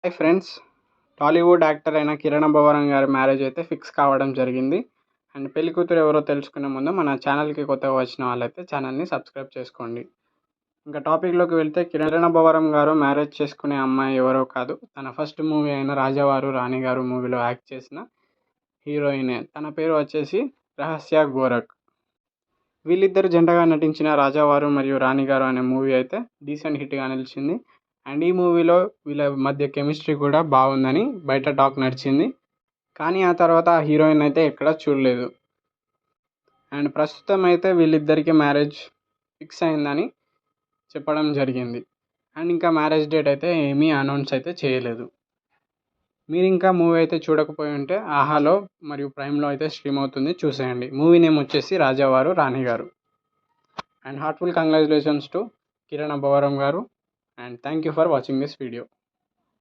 Hi friends, Tollywood actor అయిన కిరణ్ అబ్బవరం గారి marriage అయితే ఫిక్స్ కావడం జరిగింది. అండ్ పెళ్లి కూతురు ఎవరో తెలుసుకునే ముందు మన ఛానల్కి కొత్తగా వచ్చిన వాళ్ళైతే ఛానల్ని సబ్స్క్రైబ్ చేసుకోండి. ఇంకా టాపిక్లోకి వెళ్తే కిరణ్ అబ్బవరం గారు మ్యారేజ్ చేసుకునే అమ్మాయి ఎవరో కాదు, తన ఫస్ట్ మూవీ అయిన రాజావారు రాణిగారు మూవీలో యాక్ట్ చేసిన హీరోయినే. తన పేరు వచ్చేసి రహస్య గోరఖ్. వీళ్ళిద్దరు జంటగా నటించిన రాజావారు మరియు రాణిగారు అనే మూవీ అయితే డీసెంట్ హిట్గా నిలిచింది. అండ్ ఈ మూవీలో వీళ్ళ మధ్య కెమిస్ట్రీ కూడా బాగుందని బయట టాక్ నడిచింది. కానీ ఆ తర్వాత ఆ హీరోయిన్ అయితే ఎక్కడా చూడలేదు. అండ్ ప్రస్తుతం అయితే వీళ్ళిద్దరికి మ్యారేజ్ ఫిక్స్ అయిందని చెప్పడం జరిగింది. అండ్ ఇంకా మ్యారేజ్ డేట్ అయితే ఏమీ అనౌన్స్ అయితే చేయలేదు. మీరు ఇంకా మూవీ అయితే చూడకపోయి ఉంటే ఆహాలో మరియు ప్రైమ్లో అయితే స్ట్రీమ్ అవుతుంది, చూసేయండి. మూవీ నేమ్ వచ్చేసి Rajavaru Ranigaru. And heartful congratulations to Kiran Abbavaram garu. And thank you for watching this video.